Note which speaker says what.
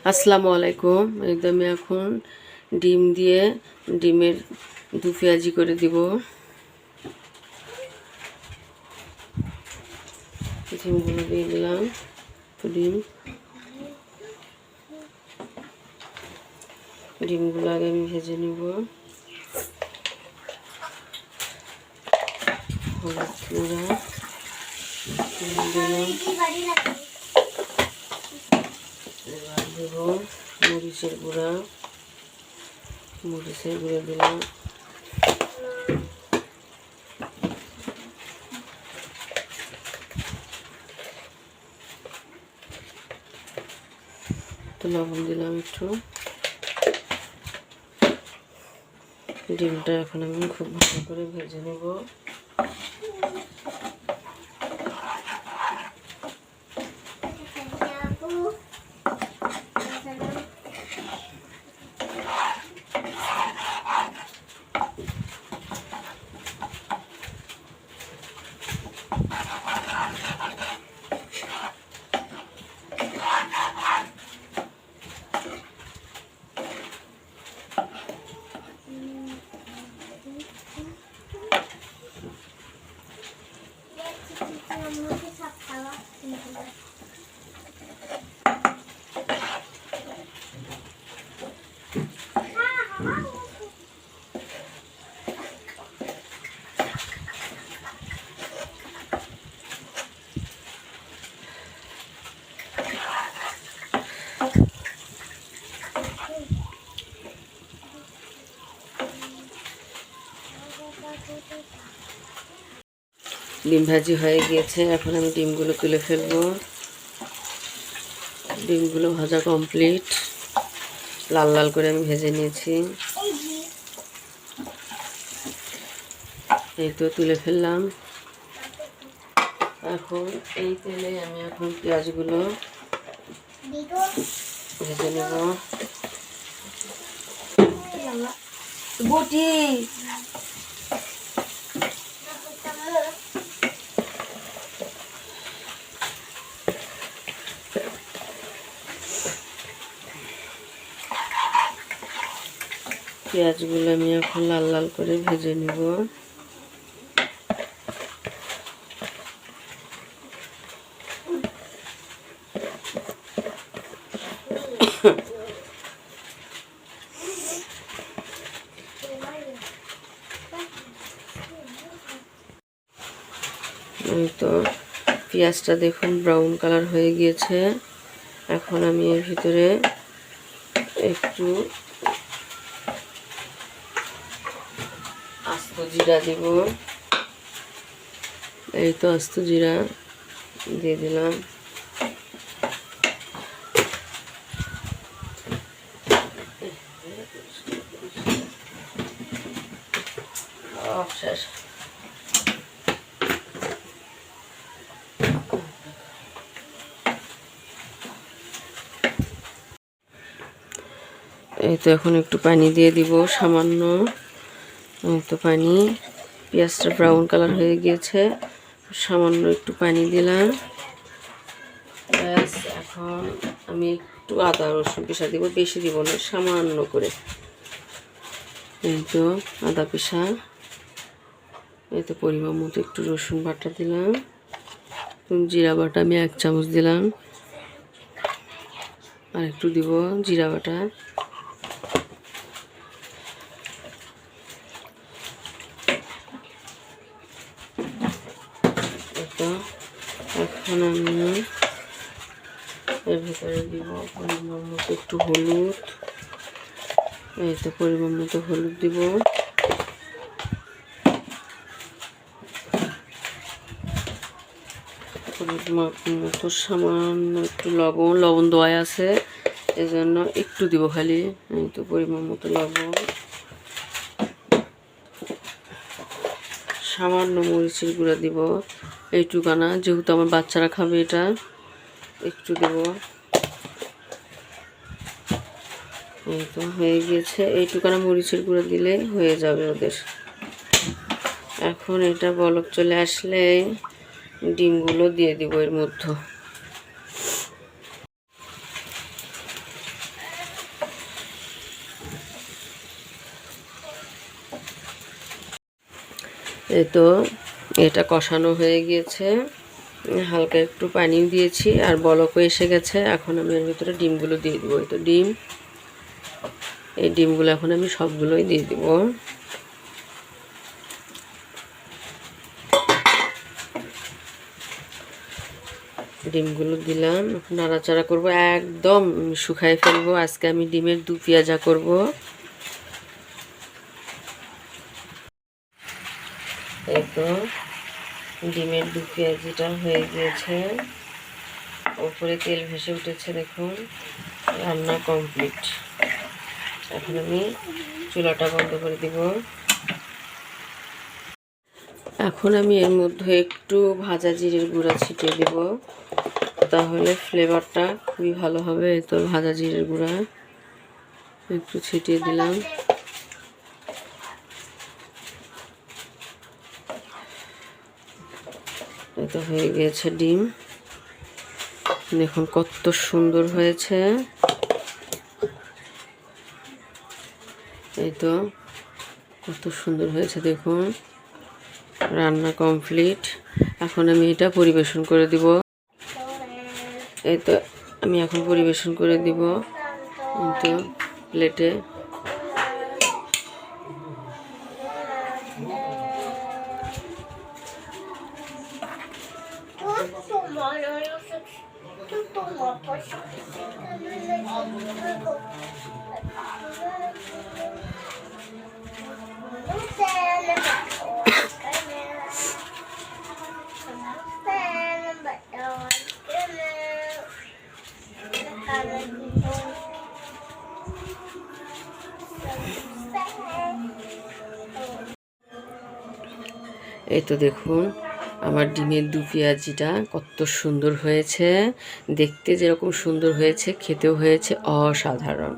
Speaker 1: আসসালামু আলাইকুম। এই তো আমি এখন ডিম দিয়ে ডিমের দু পেঁয়াজি করে দিব। ডিমগুলো দিয়ে দিলাম। ডিমগুলো আগে আমি ভেজে নিব। হলুদ গুঁড়া দিলাম, এবার দেব মরিচের গুঁড়া দিলাম, তো লবণ দিলাম একটু। ডিমটা এখন আমি খুব ভালো করে ভেজে নেব। ডিম ভাজি হয়ে গিয়েছে, এখন আমি ডিমগুলো তুলে ফেলবো। ডিমগুলো ভাজা কমপ্লিট, লাল লাল করে আমি ভেজে নিয়েছি। এই তো তুলে ফেললাম। এখন এই তেলে আমি এখন পেঁয়াজগুলো ভেজে নেব। বটি পেঁয়াজগুলো আমি এখন লাল লাল করে ভেজে নেব। এই তো পেঁয়াজটা দেখুন ব্রাউন কালার হয়ে গিয়েছে। এখন আমি এর ভিতরে একটু আস্ত জিরা দিব। এই তো আস্ত জিরা দিয়ে দিলাম। শেষ। এই তো এখন একটু পানি দিয়ে দিব সামান্য। এই তো পানি, পেঁয়াজটা ব্রাউন কালার হয়ে গিয়েছে, সামান্য একটু পানি দিলাম। ব্যাস, এখন আমি একটু আদা রসুন পেশা দিব, বেশি দিব না, সামান্য করে। এই তো আদা পেশা। এই তো পরিমাণ মতো একটু রসুন বাটা দিলাম, জিরা বাটা আমি 1 চামচ দিলাম, আর একটু দিব জিরা বাটা। এখন আমি এর ভিতরে দিব পরিমাণ মতো একটু হলুদ। এই তো পরিমাণ মতো হলুদ দিব। মতো সামান্য একটু লবণ দেওয়া আছে, এজন্য একটু দিব খালি। এই তো পরিমাণ মতো লবণ, সামান্য মরিচের গুঁড়া দিব এইটুকানা, যেহেতু আমার বাচ্চারা খাবে এটা, একটু দেব। এই তো হয়ে গিয়েছে, এইটুকানা মরিচের গুঁড়া দিলে হয়ে যাবে ওদের। এখন এটা বলক চলে আসলে ডিমগুলো দিয়ে দিব এর মধ্যে। এই তো এটা কষানো হয়ে গিয়েছে, হালকা একটু পানিও দিয়েছি আর বলকও এসে গেছে। এখন আমি এর ভিতরে ডিমগুলো দিয়ে দেবো। এই তো ডিম, এই ডিমগুলো এখন আমি সবগুলোই দিয়ে দিব। ডিমগুলো দিলাম, এখন নাড়াচাড়া করবো, একদম শুকায় ফেলবো। আজকে আমি ডিমের দু পেঁয়াজা করব। এই তো ডিমের দু পেঁয়াজিটা হয়ে গিয়েছে, উপরে তেল ভেসে উঠেছে, দেখুন রান্না কমপ্লিট। এখন আমি চুলাটা বন্ধ করে দিব। এখন আমি এর মধ্যে একটু ভাজা জিরের গুঁড়া ছিটিয়ে দেব, তাহলে ফ্লেভারটা খুবই ভালো হবে। এই তো ভাজা জিরের গুঁড়া একটু ছিটিয়ে দিলাম। এই তো হয়ে গিয়েছে ডিম, দেখুন কত সুন্দর হয়েছে। এই তো কত সুন্দর হয়েছে, দেখুন রান্না কমপ্লিট। এখন আমি এটা পরিবেশন করে দিব। এই তো আমি এখন পরিবেশন করে দিব এই তো প্লেটে। এই তো দেখুন আমার ডিমের দু পেঁয়াজিটা কত সুন্দর হয়েছে, দেখতে যেরকম সুন্দর হয়েছে খেতেও হয়েছে অসাধারণ।